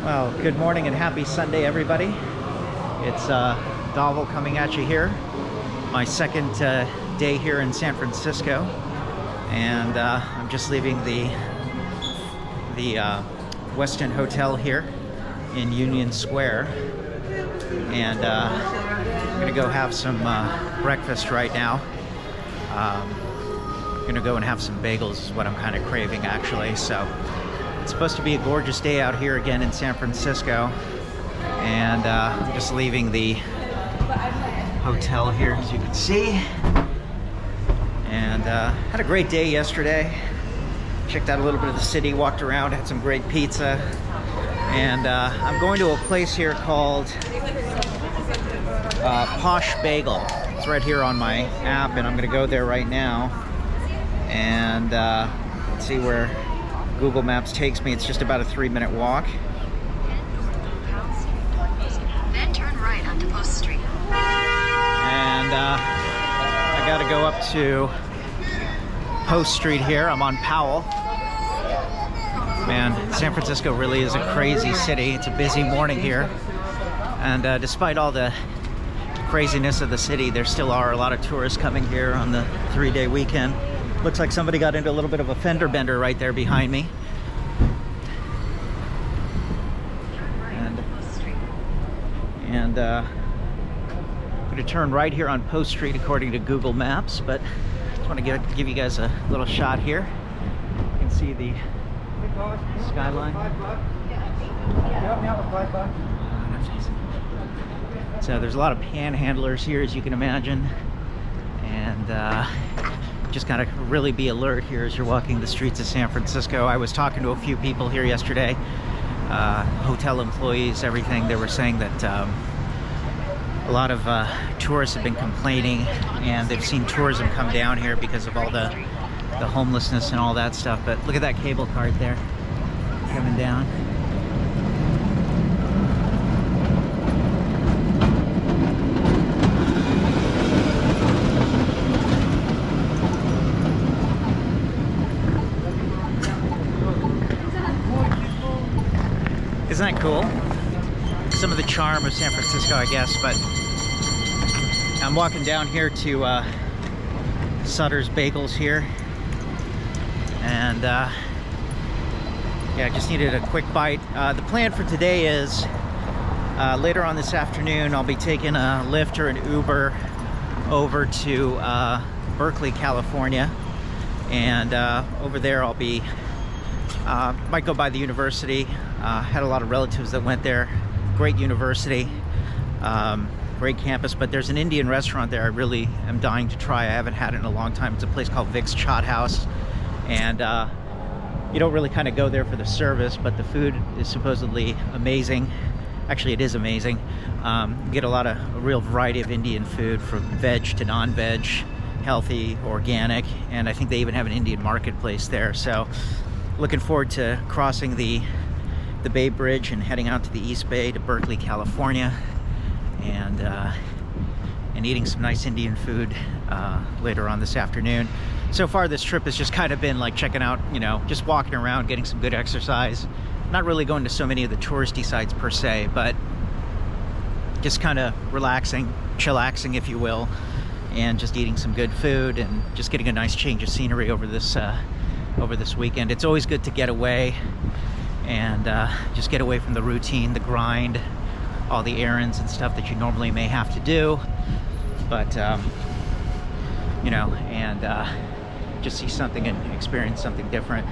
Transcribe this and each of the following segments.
Well, good morning and happy Sunday, everybody. It's Dhaval coming at you here. My second day here in San Francisco, and I'm just leaving the Westin Hotel here in Union Square, and I'm gonna go have some breakfast right now. I'm gonna go and have some bagels is what I'm kind of craving, actually. So it's supposed to be a gorgeous day out here again in San Francisco, and I'm just leaving the hotel here, as you can see, and had a great day yesterday. Checked out a little bit of the city, walked around, had some great pizza, and I'm going to a place here called Posh Bagel. It's right here on my app, and I'm going to go there right now and see where Google Maps takes me. It's just about a 3-minute walk. Then turn right onto Post Street. And I got to go up to Post Street here. I'm on Powell. Man, San Francisco really is a crazy city. It's a busy morning here. And despite all the craziness of the city, there still are a lot of tourists coming here on the 3-day weekend. Looks like somebody got into a little bit of a fender bender right there behind me. And I'm going to turn right here on Post Street according to Google Maps, but I just want to give you guys a little shot here. You can see the skyline. So there's a lot of panhandlers here, as you can imagine, and just gotta really be alert here as you're walking the streets of San Francisco. I was talking to a few people here yesterday, hotel employees, everything. They were saying that a lot of tourists have been complaining, and they've seen tourism come down here because of all the homelessness and all that stuff. But look at that cable cart there coming down. Isn't that cool? Some of the charm of San Francisco, I guess. But I'm walking down here to Sutter's Bagels here, and yeah, I just needed a quick bite. The plan for today is later on this afternoon I'll be taking a Lyft or an Uber over to Berkeley, California, and over there I'll be might go by the university. Had a lot of relatives that went there. Great university, great campus, but there's an Indian restaurant there I really am dying to try. I haven't had it in a long time. It's a place called Vic's Chot House, and you don't really kind of go there for the service, but the food is supposedly amazing. Actually, it is amazing. You get a real variety of Indian food, from veg to non-veg, healthy, organic, and I think they even have an Indian marketplace there. So looking forward to crossing the Bay Bridge and heading out to the East Bay to Berkeley, California, and eating some nice Indian food later on this afternoon. So far this trip has just kind of been like checking out, just walking around, getting some good exercise. Not really going to so many of the touristy sites per se, but just kind of relaxing, chillaxing, if you will, and just eating some good food and just getting a nice change of scenery over this weekend. It's always good to get away and just get away from the routine, the grind, all the errands and stuff that you normally may have to do, but and just see something and experience something different.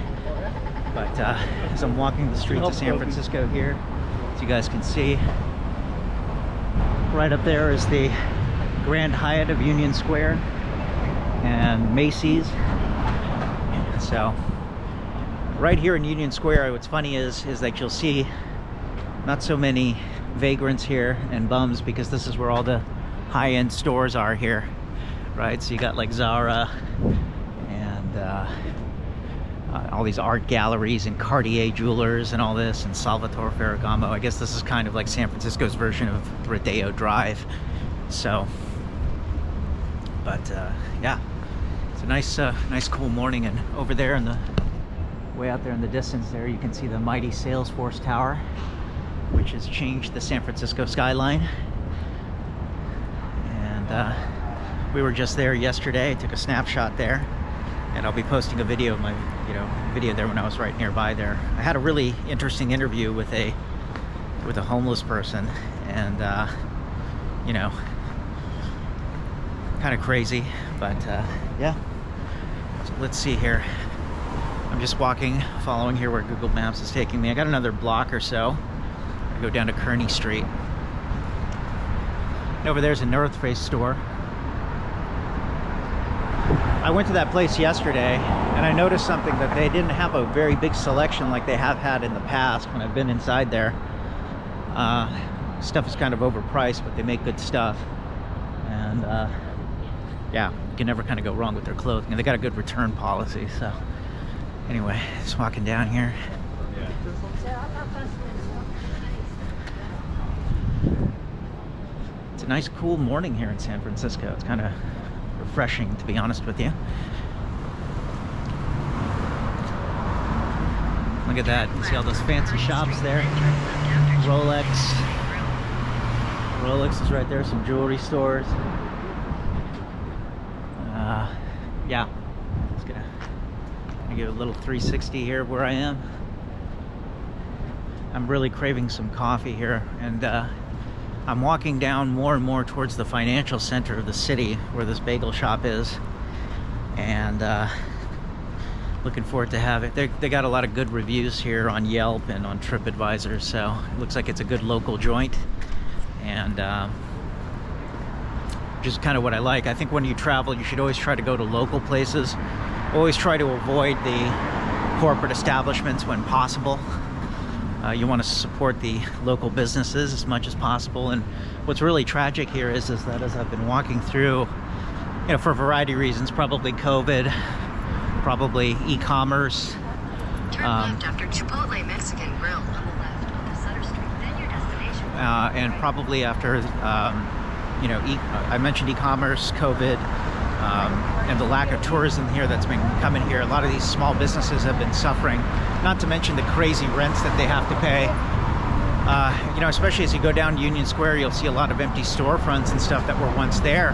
But as I'm walking the streets of San Francisco here, as you guys can see, right up there is the Grand Hyatt of Union Square and Macy's. So right here in Union Square, what's funny is that you'll see not so many vagrants here and bums, because this is where all the high-end stores are here, right? So you got like Zara and all these art galleries and Cartier jewelers and all this, and Salvatore Ferragamo. I guess this is kind of like San Francisco's version of Rodeo Drive. So, but yeah, it's a nice cool morning. And over there in the way out there in the distance there, you can see the mighty Salesforce Tower. which has changed the San Francisco skyline. And we were just there yesterday. I took a snapshot there, and I'll be posting a video of my video there when I was right nearby there. I had a really interesting interview with a homeless person, and kind of crazy, but yeah. So let's see here. I'm just walking, following here where Google Maps is taking me. I got another block or so. I go down to Kearny Street. And over there's a North Face store. I went to that place yesterday, and I noticed something, that they didn't have a very big selection like they have had in the past when I've been inside there. Stuff is kind of overpriced, but they make good stuff. And yeah, you can never kind of go wrong with their clothing. And they got a good return policy. So anyway, just walking down here. It's a nice cool morning here in San Francisco. It's kind of refreshing, to be honest with you. Look at that. You see all those fancy shops there. Rolex is right there. Some jewelry stores. Yeah, just gonna give a little 360 here where I am. I'm really craving some coffee here, and I'm walking down more and more towards the financial center of the city where this bagel shop is, and looking forward to have it. They got a lot of good reviews here on Yelp and on TripAdvisor, so it looks like it's a good local joint, and just kind of what I like. I think when you travel, you should always try to go to local places. Always try to avoid the corporate establishments when possible. You want to support the local businesses as much as possible. And what's really tragic here is that as I've been walking through, for a variety of reasons, probably COVID, probably e-commerce. Turn left after Chipotle Mexican Grill on the left on the Sutter Street, then your destination. And probably after, I mentioned e-commerce, COVID, and the lack of tourism here that's been coming here. A lot of these small businesses have been suffering, not to mention the crazy rents that they have to pay. Especially as you go down Union Square, you'll see a lot of empty storefronts and stuff that were once there.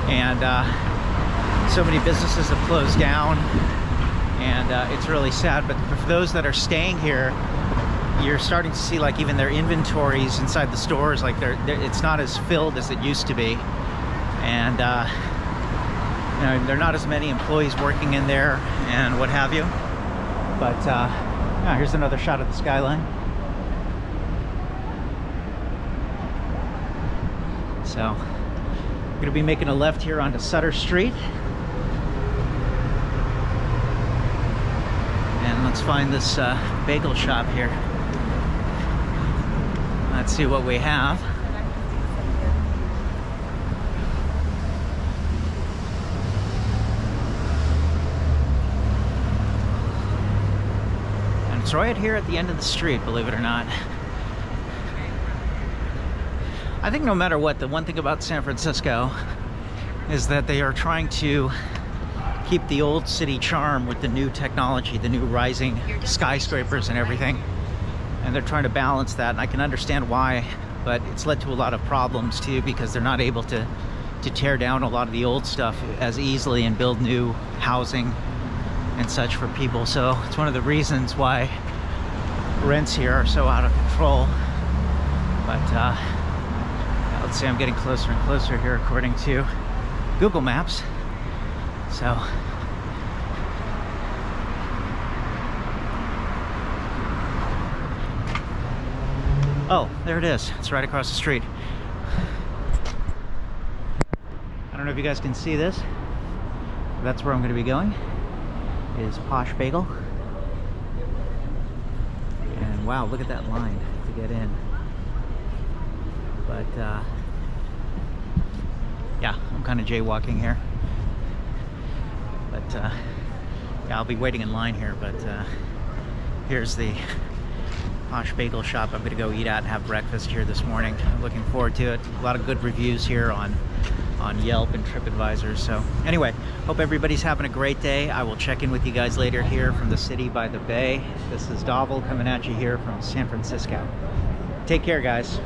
And so many businesses have closed down, and it's really sad. But for those that are staying here, you're starting to see like even their inventories inside the stores, like it's not as filled as it used to be. And there are not as many employees working in there and what have you. But here's another shot of the skyline. So I'm going to be making a left here onto Sutter Street. And let's find this bagel shop here. Let's see what we have. And it's right here at the end of the street, believe it or not. I think no matter what, the one thing about San Francisco is that they are trying to keep the old city charm with the new technology, the new rising skyscrapers and everything. And they're trying to balance that, and I can understand why, but it's led to a lot of problems too, because they're not able to tear down a lot of the old stuff as easily and build new housing and such for people. So it's one of the reasons why rents here are so out of control. But let's see, I'm getting closer and closer here according to Google Maps. So oh, there it is. It's right across the street. I don't know if you guys can see this. That's where I'm going to be going, is Posh Bagel. And wow, look at that line to get in. But yeah, I'm kind of jaywalking here. But yeah, I'll be waiting in line here. But here's the Posh Bagel shop I'm going to go eat at and have breakfast here this morning. I'm looking forward to it. A lot of good reviews here on Yelp and TripAdvisor. So anyway, hope everybody's having a great day. I will check in with you guys later here from the city by the bay. This is Dhaval coming at you here from San Francisco. Take care, guys.